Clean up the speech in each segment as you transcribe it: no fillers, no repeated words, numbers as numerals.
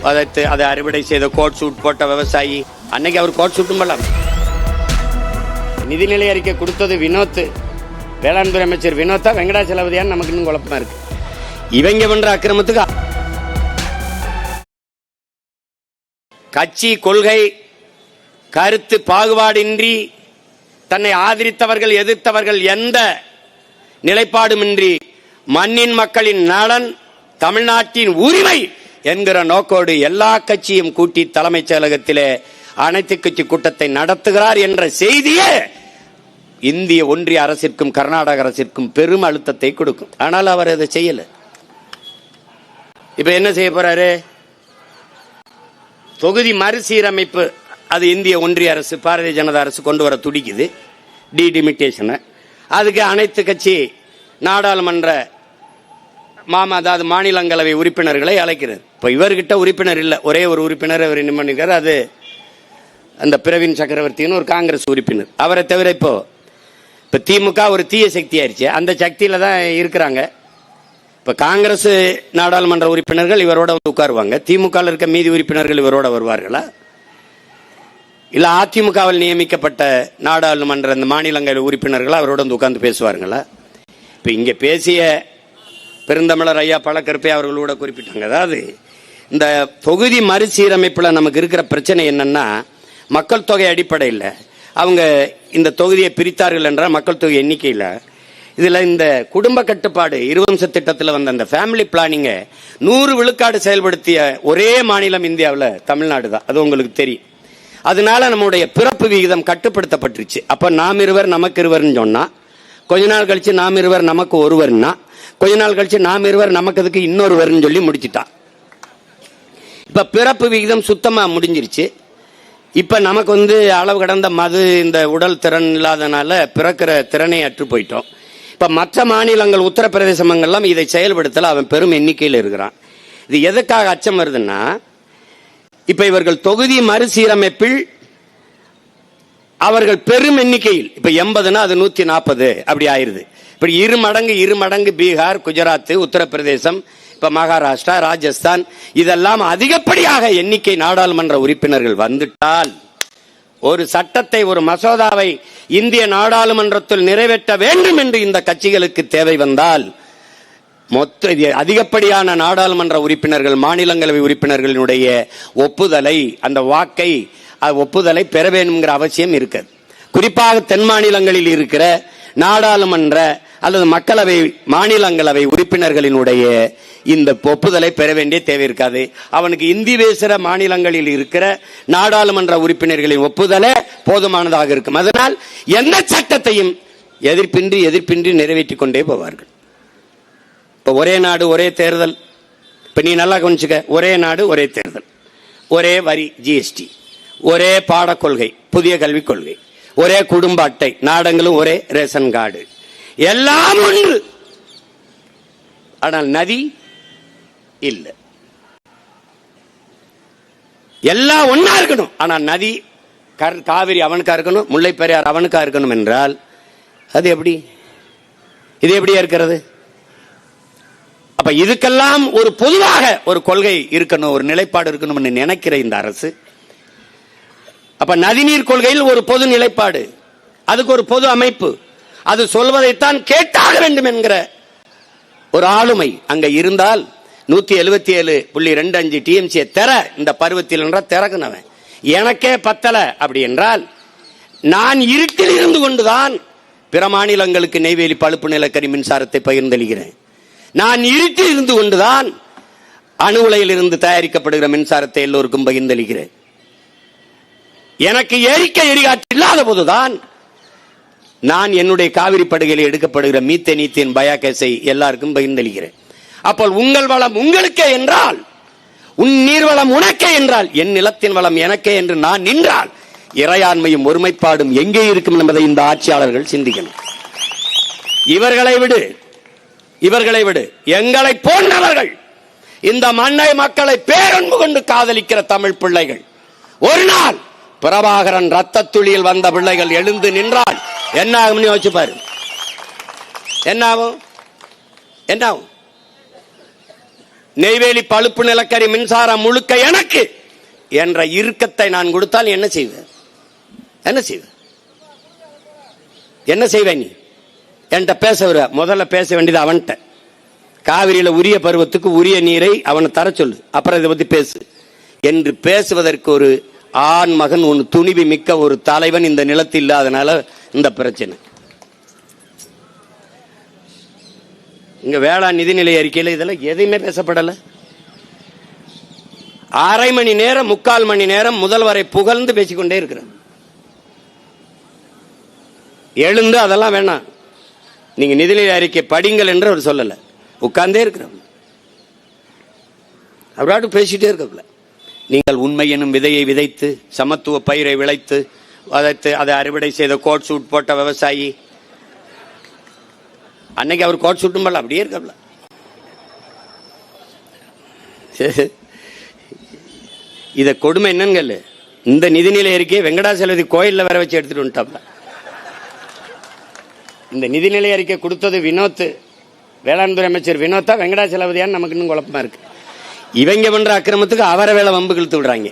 அதை அறுவடை செய்த கோட் சூட் போட்ட விவசாயி, அன்னைக்கு அவர் கோட் சூட்டும் பண்ணலாம். நிதிநிலை அறிக்கை கொடுத்தது வினோத், வேளாண் துறை அமைச்சர் வினோத்தா வெங்கடாச்சலபதியான்னு நமக்கு இன்னும் குழப்பமா இருக்கு. இவங்க பண்ற அக்கிரமத்துக்கு கட்சி கொள்கை கருத்து பாகுபாடின்றி தன்னை ஆதரித்தவர்கள் எதிர்த்தவர்கள் எந்த நிலைப்பாடுமின்றி மண்ணின் மக்களின் நலன் தமிழ்நாட்டின் உரிமை என்கிற நோக்கோடு எல்லா கட்சியும் கூட்டி தலைமைச் செயலகத்திலே அனைத்து கட்சி கூட்டத்தை நடத்துகிறார் என்ற செய்தியே இந்திய ஒன்றிய அரசிற்கும் கர்நாடக அரசிற்கும் பெரும் அழுத்தத்தை கொடுக்கும். ஆனால் அவர் அதை செய்யல. இப்ப என்ன செய்ய போறாரு? தொகுதி மறுசீரமைப்பு, அது இந்திய ஒன்றிய அரசு பாரதிய ஜனதா அரசு கொண்டு வர துடிக்குது, டிலிமிட்டேஷன். அதுக்கு அனைத்து கட்சி நாடாளுமன்ற அதாவது மாநிலங்களவை உறுப்பினர்களை அழைக்கிறது. இப்ப இவர்கிட்ட உறுப்பினர் இல்லை, ஒரே ஒரு உறுப்பினர் அவர் என்ன பண்ணிருக்காரு, அது அந்த பிரவீன் சக்கரவர்த்தின்னு ஒரு காங்கிரஸ் உறுப்பினர். அவரை தவிர இப்போ திமுக ஒரு தீய சக்தி ஆயிடுச்சு, அந்த சக்தியில தான் இருக்கிறாங்க. இப்ப காங்கிரஸ் நாடாளுமன்ற உறுப்பினர்கள் இவரோட உட்காருவாங்க, திமுக இருக்க மீதி உறுப்பினர்கள் இவரோட வருவார்களா? இல்ல அதிமுகவில் நியமிக்கப்பட்ட நாடாளுமன்ற இந்த மாநிலங்களவை உறுப்பினர்கள் அவரோட உட்கார்ந்து பேசுவார்களா? இப்ப இங்க பேசிய பெருந்தமிழர் ஐயா பழக்கருப்பை அவர்களோட குறிப்பிட்டாங்க. அதாவது இந்த தொகுதி மறுசீரமைப்புல நமக்கு இருக்கிற பிரச்சனை என்னன்னா, மக்கள் தொகை அடிப்படையில் அவங்க இந்த தொகுதியை பிரித்தார்கள் என்றால் மக்கள் தொகை எண்ணிக்கையில் இதுல இந்த குடும்ப கட்டுப்பாடு 20 திட்டத்தில் வந்த அந்த ஃபேமிலி பிளானிங்க 100 விழுக்காடு செயல்படுத்திய ஒரே மாநிலம் இந்தியாவில் தமிழ்நாடு தான். அது உங்களுக்கு தெரியும். அதனால நம்முடைய பிறப்பு விகிதம் கட்டுப்படுத்தப்பட்டுருச்சு. அப்ப நாம் இருவர் நமக்கு இருவர்னு சொன்னா, கொஞ்ச நாள் கழிச்சு நாம் இருவர் நமக்கு ஒருவர்னா, கொஞ்ச நாள் கழிச்சு நாம் இருவர் நமக்கு அதுக்கு இன்னொருவர்னு சொல்லி முடிச்சுட்டான். இப்ப பிறப்பு விகிதம் சுத்தமா முடிஞ்சிருச்சு. இப்ப நமக்கு அளவு கடந்த மது இந்த உடல் திறன் இல்லாதனால பிறக்கிற திறனை அற்று போயிட்டோம். இப்ப மற்ற மாநிலங்கள் உத்தரப்பிரதேசங்கள்லாம் இதை செயல்படுத்தல, அவன் பெரும் எண்ணிக்கையில் இருக்கிறான். இது எதுக்காக அச்சம் வருதுன்னா, இப்ப இவர்கள் தொகுதி மறுசீரமைப்பில் அவர்கள் பெரும் எண்ணிக்கையில் இப்ப 80னா அது 140 அப்படி ஆயிருது. இப்படி இரு மடங்கு பீகார், குஜராத், உத்தரப்பிரதேசம், இப்ப மகாராஷ்டிரா, ராஜஸ்தான் இதெல்லாம் அதிகப்படியாக எண்ணிக்கை நாடாளுமன்ற உறுப்பினர்கள் வந்துட்டால், ஒரு சட்டத்தை ஒரு மசோதாவை இந்திய நாடாளுமன்றத்தில் நிறைவேற்ற வேண்டும் என்று இந்த கட்சிகளுக்கு தேவை வந்தால், மொத்த அதிகப்படியான நாடாளுமன்ற உறுப்பினர்கள் மாநிலங்களவை உறுப்பினர்களுடைய ஒப்புதலை, அந்த வாக்கை ஒப்புதலை பெற வேண்டும்ங்கிற அவசியம் இருக்கிறது. குறிப்பாக தென் மாநிலங்களில் இருக்கிற நாடாளுமன்ற அல்லது மக்களவை மாநிலங்களவை உறுப்பினர்களினுடைய இந்த ஒப்புதலை பெற வேண்டிய தேவை இருக்காது. அவனுக்கு இந்தி பேசுகிற மாநிலங்களில் இருக்கிற நாடாளுமன்ற உறுப்பினர்களின் ஒப்புதலே போதுமானதாக இருக்கும். அதனால் எந்த சட்டத்தையும் எதிர்ப்பின்றி நிறைவேற்றிக் கொண்டே போவார்கள். இப்ப ஒரே நாடு ஒரே தேர்தல், இப்ப நீ நல்லா கவனிச்சுக்க, ஒரே நாடு ஒரே தேர்தல், ஒரே வரி ஜிஎஸ்டி, ஒரே பாடக் கொள்கை புதிய கல்விக் கொள்கை, ஒரே குடும்ப அட்டை, நாடங்களும் ஒரே ரேஷன் கார்டு, எல்லாம் ஒன்று. ஆனால் நதி இல்லை. எல்லாம் ஒன்னா இருக்கணும், ஆனா நதி காவிரி அவனுக்கா இருக்கணும், முல்லை பெரியார் அவனுக்கா இருக்கணும் என்றால் அது எப்படி? இது எப்படியா இருக்கிறது? அப்ப இதுக்கெல்லாம் ஒரு பொதுவாக ஒரு கொள்கை இருக்கணும், ஒரு நிலைப்பாடு இருக்கணும்னு நினைக்கிற இந்த அரசு, அப்ப நதிநீர் கொள்கையில் ஒரு பொது நிலைப்பாடு, அதுக்கு ஒரு பொது அமைப்பு, அது சொல்வதைத்தான் கேட்டாக வேண்டும் என்கிற ஒரு ஆளுமை அங்க இருந்தால் 177.25 டிஎம்சியை தர இந்த பருவத்தில் என்றால் திறக்குனவன் எனக்கே பத்தல அப்படி என்றால், நான் இருட்டில் இருந்து கொண்டுதான் பிற மாநிலங்களுக்கு நெய்வேலி பழுப்பு நிலக்கரி மின்சாரத்தை பகிர்ந்தளிக்கிறேன். நான் இருட்டில் இருந்து கொண்டுதான் அணு உலையில் இருந்து தயாரிக்கப்படுகிற மின்சாரத்தை எல்லோருக்கும் பகிர்ந்தளிக்கிறேன். எனக்கு எரிகாற்று இல்லாத போதுதான் நான் என்னுடைய காவிரி படுகையில் எடுக்கப்படுகிற மீத்தேன் பயோகேஸை எல்லாருக்கும் பகிர்ந்தளிக்கிறேன். அப்போ உங்கள் வளம் உங்களுக்கே என்றால், உன் நீர்வளம் உனக்கே என்றால், என் நிலத்தின் வளம் எனக்கே என்று நான் நின்றால் இறையாண்மையும் ஒருமைப்பாடும் எங்கே இருக்கும் என்பதை இந்த ஆட்சியாளர்கள் சிந்திக்கணும். இவர்களை விடு எங்களை போன்றவர்கள், இந்த மண்ணை மக்களை பேரன்பு கொண்டு காதலிக்கிற தமிழ் பிள்ளைகள், ஒரு நாள் பிரபாகரன் ரத்த துளியில் வந்த பிள்ளைகள் எழுந்து நின்றால் என்ன ஆகும் யோசிச்சு பாரு. என்ன ஆகும்? நெய்வேலி பழுப்பு நிலக்கரி மின்சாரம் முழுக்க எனக்கு என்ற இறுக்கத்தை நான் கொடுத்தால் என்ன செய்வேன்? என்ன செய்வேன்? என்ன செய்வேன்? நீ என்கிட்ட பேச வர முதல்ல பேச வேண்டியது அவன்கிட்ட. காவிரியில உரிய பருவத்துக்கு உரிய நீரை அவனை தர சொல்லு, அப்புறம் இதை பத்தி பேசு என்று பேசுவதற்கு ஒரு ஆண் மகன், ஒன்று துணிவு மிக்க ஒரு தலைவன் இந்த நிலத்தில் இல்லாதனால இந்த பிரச்சனை. இங்க வேளாண் நிதிநிலை அறிக்கையில் இதெல்லாம் எதையுமே பேசப்படல. அரை மணி நேரம் 3/4 மணி நேரம் முதல்வரை புகழ்ந்து பேசிக்கொண்டே இருக்கிறார். எழுந்து அதெல்லாம் வேணாம், நீங்க நிதிநிலை அறிக்கை படிங்கள் என்று அவர் சொல்லல, உட்கார்ந்தே இருக்கிறார். அவராட்டு பேசிட்டே இருக்கல. நீங்கள் உண்மை எனும் விதையை விதைத்து சமத்துவ பயிரை விளைத்து அதை அறுவடை செய்த கோட் சூட் போட்ட விவசாயி, அன்னைக்கு அவர் கோட் சூட்டும் போல அப்படியே இருக்கல. இத கொடுமை என்னன்னு, இந்த நிதிநிலை அறிக்கையை வெங்கடாசலபதி கோயில்ல வேற வச்சு எடுத்துட்டு வந்துட்டாப்ல. இந்த நிதிநிலை அறிக்கை கொடுத்தது வினோத், வேளாண் துறை அமைச்சர் வினோத்தா வெங்கடாசலபதியான்னு நமக்கு இன்னும் குழப்பமா இருக்கு. இவங்க பண்ற அக்கிரமத்துக்கு அவரை வேலை வம்பு இழுத்து விடுறாங்க.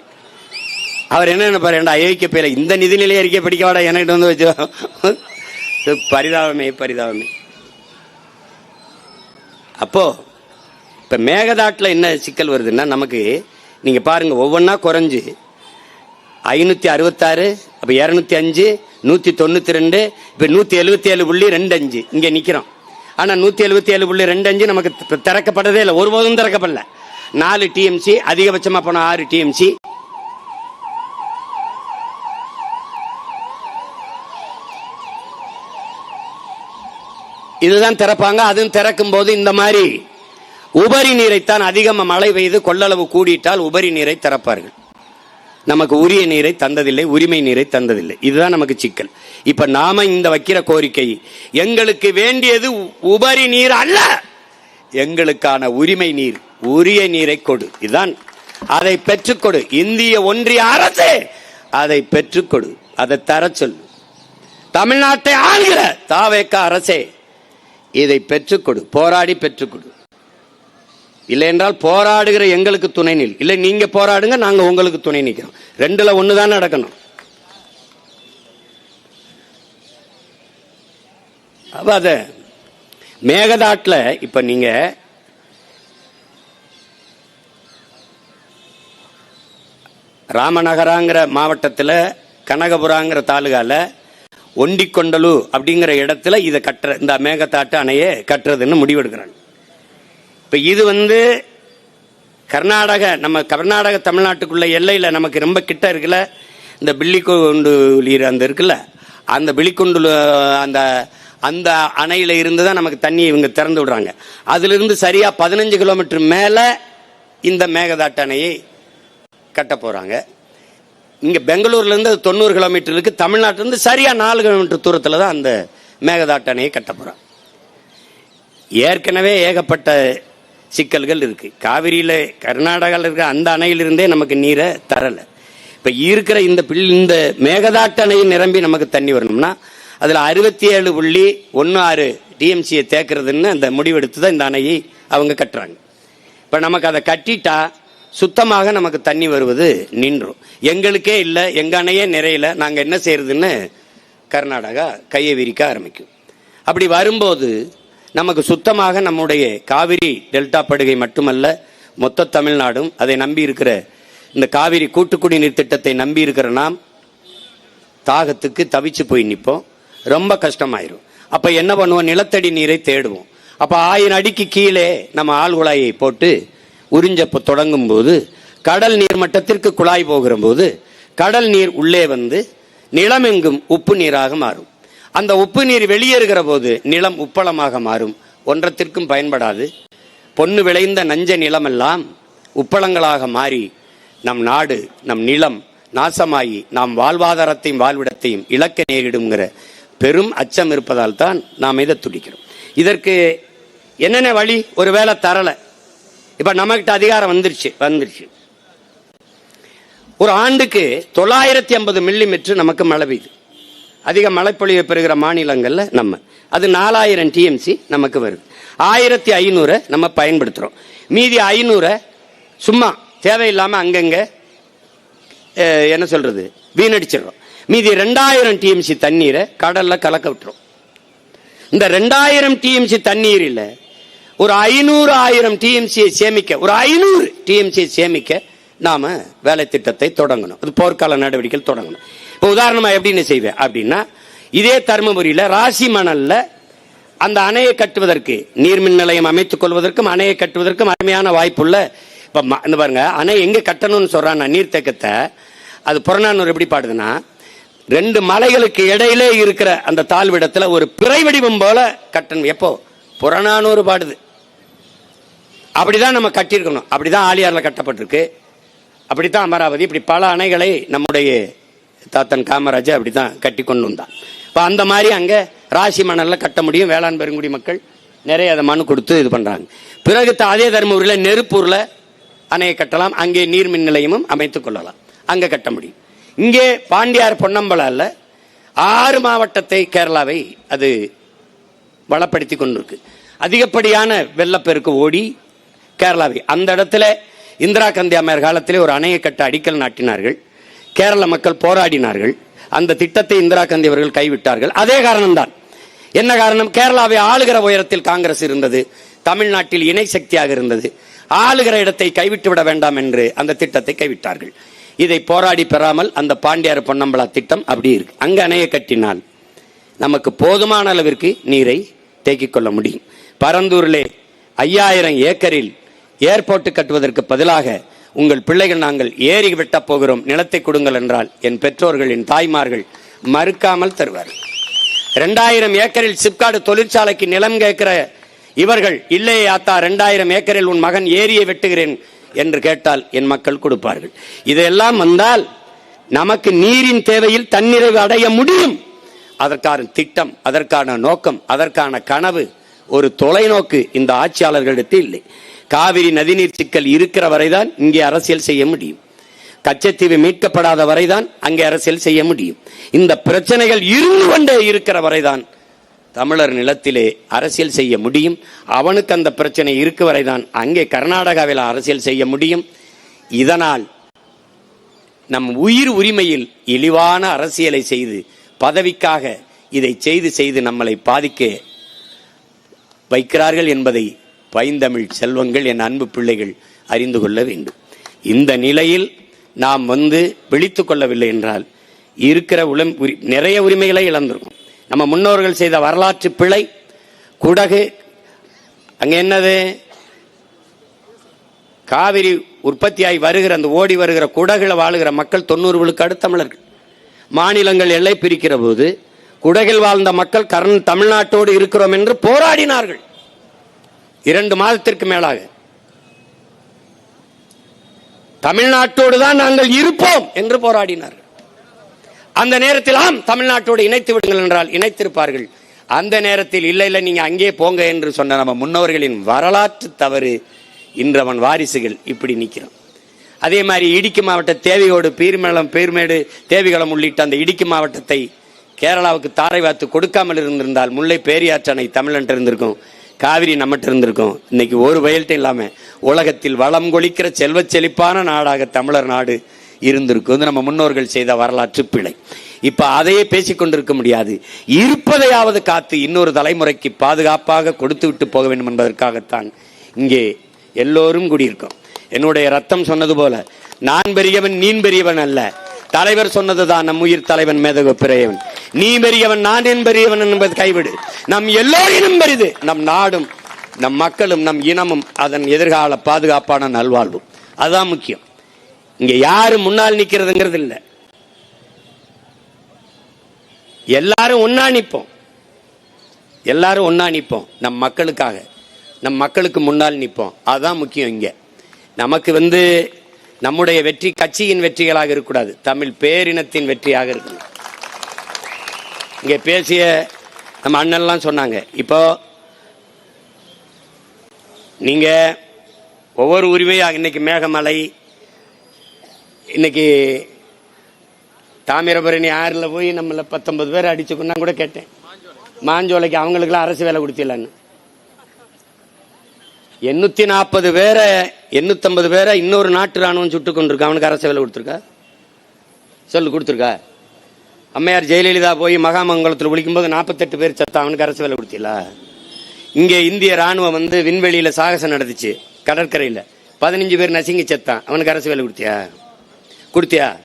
அவர் என்ன நினைப்பாரு, அயோக்கிய பேர இந்த நிதிநிலை அறிக்கை படிக்க வாடா என்கிட்ட வந்து வச்சு. பரிதாபமே பரிதாபமே. அப்போ இப்ப மேகதாட்டுல என்ன சிக்கல் வருதுன்னா, நமக்கு நீங்க பாருங்க ஒவ்வொன்னா குறைஞ்சு 566, அப்ப 205, 192, இப்ப 177.25 இங்க நிக்கிறோம். ஆனா 177.25 நமக்கு திறக்கப்பட்டதே இல்லை, ஒருபோதும் திறக்கப்படல. 4 TMC அதிகபட்சமா போன 6 TMC. இதுதான் திறப்பாங்க. அதுவும் திறக்கும் போது இந்த மாதிரி உபரி நீரைத்தான், அதிகமா மழை பெய்து கொள்ளளவு கூடிட்டால் உபரி நீரை திறப்பார்கள். நமக்கு உரிய நீரை தந்ததில்லை, உரிமை நீரை தந்ததில்லை. இதுதான் நமக்கு சிக்கல். இப்ப நாம இந்த வைக்கிற கோரிக்கை, எங்களுக்கு வேண்டியது உபரி நீர் அல்ல, எங்களுக்கான உரிமை நீர், உரிய நீரை கொடு. இதுதான். அதை பெற்றுக்கொடு. இந்திய ஒன்றிய அரசு அதை பெற்றுக்கொடு, அதை தர சொல்லு. தமிழ்நாட்டை ஆளுகிற தாவேக அரசே இதை பெற்றுக்கொடு, போராடி பெற்றுக்கொடு. இல்லை என்றால் போராடுகிற எங்களுக்கு துணை நில். இல்லை நீங்க போராடுங்க, நாங்க உங்களுக்கு துணை நிற்கிறோம். ரெண்டுல ஒண்ணுதான் நடக்கணும். அப்ப அத மேகதாட்டுல இப்ப நீங்க ராமநகராங்கிற மாவட்டத்தில் கனகபுராங்கிற தாலுகால ஒண்டிக்கொண்டலு அப்படிங்கிற இடத்துல இதை கட்டுற, இந்த மேகதாட்டு அணையை கட்டுறதுன்னு முடிவெடுக்கிறாங்க. இப்ப இது கர்நாடக, நம்ம கர்நாடக தமிழ்நாட்டுக்குள்ள எல்லையில நமக்கு ரொம்ப கிட்ட இருக்குல்ல, இந்த பில்லிக்கொண்டு அந்த இருக்குல்ல, அந்த பில்லிக்கொண்டு அந்த அந்த அணையில இருந்து தான் நமக்கு தண்ணி இவங்க திறந்து விடுறாங்க. அதுல இருந்து சரியா 15 கிலோமீட்டர் மேல இந்த மேகதாட்டு அணையை கட்ட போறாங்க. இங்க பெங்களூர்ல இருந்து 90 கிலோமீட்டர் இருக்கு. தமிழ்நாட்டில இருந்து சரியா 4 கிலோமீட்டர் தூரத்துல தான் அந்த மேகதாட்டு அணையை கட்ட போறாங்க. ஏற்கனவே ஏகப்பட்ட சிக்கல்கள் இருக்கு. காவிரியில கர்நாடகாவில் இருக்கிற அந்த அணையிலிருந்தே நமக்கு நீரை தரல. இப்ப இருக்கிற இந்த மேகதாட்டு அணையை நிரம்பி நமக்கு தண்ணி வரணும்னா அதுல 67.16 TMC தேக்கிறதுன்னு அந்த முடிவெடுத்து தான் இந்த அணையை அவங்க கட்டுறாங்க. இப்ப நமக்கு அதை கட்டிட்டா சுத்தமாக நமக்கு தண்ணி வருவது நின்றும். எங்களுக்கே இல்லை, எங்க அணையே நிறையல, நாங்க என்ன செய்யறதுன்னு கர்நாடகா கையை விரிக்க ஆரம்பிக்கும். அப்படி வரும்போது நமக்கு சுத்தமாக நம்முடைய காவிரி டெல்டா படுகை மட்டுமல்ல, மொத்த தமிழ்நாடும் அதை நம்பி இருக்கிற இந்த காவிரி கூட்டுக்குடிநீர் திட்டத்தை நம்பி இருக்கிற நாம் தாகத்துக்கு தவிச்சு போய் நிற்போம். ரொம்ப கஷ்டமாயிரும். அப்ப என்ன பண்ணுவோம்? நிலத்தடி நீரை தேடுவோம். அப்ப 1000 அடிக்கு கீழே நம்ம ஆழ்குழாயை போட்டு உறிஞ்சப்ப தொடங்கும் போது கடல் நீர் மட்டத்திற்கு குழாய் போகிற போது கடல் நீர் உள்ளே வந்து நிலமெங்கும் உப்பு நீராக மாறும். அந்த உப்பு நீர் வெளியேறுகிற போது நிலம் உப்பளமாக மாறும். ஒன்றத்திற்கும் பயன்படாது. பொன்னு விளைந்த நஞ்ச நிலமெல்லாம் உப்பளங்களாக மாறி நம் நாடு, நம் நிலம் நாசமாகி நாம் வாழ்வாதாரத்தையும் வாழ்விடத்தையும் இழக்க நேரிடுங்கிற பெரும் அச்சம் இருப்பதால் தான் நாம் இதை துடிக்கிறோம். இதற்கு என்னென்ன வழி? ஒருவேளை தரல, இப்ப நம்மகிட்ட அதிகாரம் வந்துருச்சு. ஒரு ஆண்டுக்கு 950 மில்லிமீட்டர் நமக்கு மழை பெய்யுது. அதிக மழைப்பொழிவை பெறுகிற மாநிலங்கள்ல நம்ம அது 4000 TMC நமக்கு வருது. 1500 நம்ம பயன்படுத்துறோம். மீதி 500 சும்மா தேவையில்லாம அங்கங்க என்ன சொல்றது வீணடிச்சிடறோம். மீதி 2000 டிஎம்சி தண்ணீரை கடல்ல கலக்க விட்டுரும். இந்த 2000 டிஎம்சி தண்ணீரில் ஒரு 500,000 டிஎம்சியை சேமிக்க, ஒரு 500 டிஎம்சியை சேமிக்க நாம வேலை திட்டத்தை தொடங்கணும். அது போர்க்கால நடவடிக்கைகள் தொடங்கணும். இப்போ உதாரணமா எப்படின்னு செய்வேன் அப்படின்னா, இதே தருமபுரியில ராசி மணல்ல அந்த அணையை கட்டுவதற்கு, நீர்மின் நிலையம் அமைத்துக் கொள்வதற்கும் அணையை கட்டுவதற்கும் அருமையான வாய்ப்புள்ள. இப்ப இந்த பாருங்க, அணை எங்க கட்டணும்னு சொல்றான் நீர்த்தேக்கத்தை, அது புறநானூறு எப்படி பாடுதுன்னா, 2 மலைகளுக்கு இடையிலே இருக்கிற அந்த தாழ்விடத்துல ஒரு பிறை வடிவம் போல கட்டணும். எப்போ புறநானூறு பாடுது. அப்படிதான் நம்ம கட்டியிருக்கணும். அப்படிதான் ஆலியார்ல கட்டப்பட்டிருக்கு, அப்படித்தான் அமராவதி, இப்படி பல அணைகளை நம்முடைய தாத்தன் காமராஜர் அப்படித்தான் கட்டி கொண்டு வந்தான். இப்ப அந்த மாதிரி அங்க ராசி மணல்ல கட்ட முடியும். வேளாண் பெருங்குடி மக்கள் நிறைய அதை மனு கொடுத்து இது பண்றாங்க. பிறகு அதே தருமபுரியில நெருப்பூர்ல அணையை கட்டலாம், அங்கே நீர்மின் நிலையமும் அமைத்துக் கொள்ளலாம், அங்க கட்ட முடியும். இங்கே பாண்டியார் பொன்னம்பலால 6 மாவட்டத்தை கேரளாவை அது வளப்படுத்தி கொண்டிருக்கு. அதிகப்படியான வெள்ளப்பெருக்கு ஓடி கேரளாவை, அந்த இடத்துல இந்திரா காந்தி அம்மையார் காலத்திலே ஒரு அணையை கட்ட அடிக்கல் நாட்டினார்கள். கேரள மக்கள் போராடினார்கள். அந்த திட்டத்தை இந்திரா காந்தி அவர்கள் கைவிட்டார்கள். அதே காரணம்தான். என்ன காரணம்? கேரளாவை ஆளுகிற உயரத்தில் காங்கிரஸ் இருந்தது, தமிழ்நாட்டில் இணை சக்தியாக இருந்தது. ஆளுகிற இடத்தை கைவிட்டு விட வேண்டாம் என்று அந்த திட்டத்தை கைவிட்டார்கள். இதை போராடி பெறாமல் அந்த பாண்டியார் பொன்னம்பலா திட்டம் அப்படி இருக்கு. அங்க அணையை கட்டினால் நமக்கு போதுமான அளவிற்கு நீரை தேக்கிக் கொள்ள முடியும். பரந்தூரிலே 5000 ஏக்கரில் ஏர்போர்ட் கட்டுவதற்கு பதிலாக உங்கள் பிள்ளைகள் நாங்கள் ஏறி வெட்ட போகிறோம், நிலத்தை கொடுங்கள் என்றால் என் பெற்றோர்களின் தாய்மார்கள் மறுக்காமல் தருவார்கள். 2000 ஏக்கரில் சிப்காடு தொழிற்சாலைக்கு நிலம் கேட்கிற இவர்கள், இல்லையே ஆத்தா 2000 ஏக்கரில் உன் மகன் ஏரியை வெட்டுகிறேன் என்று கேட்டால் என் மக்கள் கொடுப்பார்கள். இதெல்லாம் வந்தால் நமக்கு நீரின் தேவையில் தன்னிறைவு அடைய முடியும். அதற்கான திட்டம், அதற்கான நோக்கம், அதற்கான கனவு, ஒரு தொலைநோக்கு இந்த ஆட்சியாளர்களிடத்தில் இல்லை. காவிரி நதிநீர் சிக்கல் இருக்கிற வரைதான் இங்கே அரசியல் செய்ய முடியும். கச்சத்தீவு மீட்கப்படாத வரைதான் அங்கே அரசியல் செய்ய முடியும். இந்த பிரச்சனைகள் இருந்து கொண்டே இருக்கிற வரைதான் தமிழர் நிலத்திலே அரசியல் செய்ய முடியும். அவனுக்கு அந்த பிரச்சனை இருக்க வரைதான் அங்கே கர்நாடகாவில் அரசியல் செய்ய முடியும். இதனால் நம் உயிர் உரிமையில் இழிவான அரசியலை செய்து பதவிக்காக இதை செய்து நம்மளை பாதிக்க வைக்கிறார்கள் என்பதை பைந்தமிழ் செல்வங்கள், என் அன்பு பிள்ளைகள் அறிந்து கொள்ள வேண்டும். இந்த நிலையில் நாம் விழித்துக் கொள்ளவில்லை என்றால் இருக்கிற நிறைய உரிமைகளை இழந்திருக்கும். நம்ம முன்னோர்கள் செய்த வரலாற்று பிழை. குடகு அங்க என்னது, காவிரி உற்பத்தியாகி வருகிற அந்த ஓடி வருகிற குடகுல வாழுகிற மக்கள் 90 விழுக்காடு தமிழர்கள். மாநிலங்கள் எல்லை பிரிக்கிற போது குடகில் வாழ்ந்த மக்கள் தமிழ்நாட்டோடு இருக்கிறோம் என்று போராடினார்கள். 2 மாதத்திற்கு மேலாக தமிழ்நாட்டோடு தான் நாங்கள் இருப்போம் என்று போராடினார்கள். அந்த நேரத்தில் ஆம் தமிழ்நாட்டோடு இணைத்து விடுங்கள் என்றால் இணைத்திருப்பார்கள். அந்த நேரத்தில் இல்லை நீங்க அங்கே போங்க என்று சொன்ன நம்ம முன்னோர்களின் வரலாற்று தவறு இன்றவன் வாரிசுகள் இப்படி நிற்கிறோம். அதே மாதிரி இடுக்கி மாவட்ட தேவியோடு பீர்மேடு தேவிகளம் உள்ளிட்ட அந்த இடுக்கி மாவட்டத்தை கேரளாவுக்கு தாரை வாத்து கொடுக்காமல் இருந்திருந்தால் முல்லை பேரியாற்றணை தமிழ்நாட்டு இருந்திருக்கும், காவிரி நம்மகிட்ட இருந்திருக்கும். இன்னைக்கு ஒரு வயல்ட்டு இல்லாம உலகத்தில் வளம் கொளிக்கிற செல்வ செழிப்பான நாடாக தமிழர் நாடு இருந்திருக்கும். நம்ம முன்னோர்கள் செய்த வரலாற்று பிழை. இப்ப அதையே பேசிக்கொண்டிருக்க முடியாது. இருப்பதையாவது காத்து இன்னொரு தலைமுறைக்கு பாதுகாப்பாக கொடுத்து விட்டு போக வேண்டும் என்பதற்காகத்தான் இங்கே எல்லோரும் கூடியிருக்கோம். என்னுடைய ரத்தம் சொன்னது போல நான் பெரியவன் நீ பெரியவன் அல்ல. தலைவர் சொன்னதுதான், நம் உயிர் தலைவன் மேதகு பெரியவன், நீ பெரியவன் நான் என் பெரியவன் என்பது கைவிடு. நம் எல்லோரினும் பெரிது நம் நாடும் நம் மக்களும் நம் இனமும் அதன் எதிர்கால பாதுகாப்பான நல்வாழ்வும். அதுதான் முக்கியம். இங்க யாரும் முன்னால் நிக்கிறதுங்கிறது இல்ல, எல்லாரும் ஒன்னா நிற்போம். எல்லாரும் ஒன்னா நிற்போம் நம் மக்களுக்காக, நம் மக்களுக்கு முன்னால் நிற்போம். அதுதான் முக்கியம். இங்க நமக்கு நம்முடைய வெற்றி கட்சியின் வெற்றிகளாக இருக்கக்கூடாது, தமிழ் பேரினத்தின் வெற்றியாக இருக்கு. இங்க பேசிய நம்ம அண்ணன்லாம் சொன்னாங்க. இப்போ நீங்க ஒவ்வொரு உரிமையாக இன்னைக்கு மேகமலை, இன்னைக்கு தாமிரபரணி ஆறுல போய் நம்மள 19 பேர் அடிச்சுக்கொண்டா கூட கேட்டேன். மாஞ்சோலைக்கு அவங்களுக்குலாம் அரசு வேலை கொடுத்திடலான்னு. 840 பேரை 850 பேரை இன்னொரு நாட்டு ராணுவம் சுட்டுக் கொண்டிருக்கா. அவனுக்கு அரசு வேலை கொடுத்துருக்கா? சொல்லு, கொடுத்துருக்கா? அம்மையார் ஜெயலலிதா போய் மகாமங்கலத்தில் ஒழிக்கும்போது 48 பேர் சத்தா. அவனுக்கு அரசு வேலை கொடுத்தீங்களா? இங்கே இந்திய ராணுவம் வந்து விண்வெளியில சாகசம் நடந்துச்சு கடற்கரையில், 15 பேர் நசுங்கி செத்தான். அவனுக்கு அரசு வேலை கொடுத்தியா?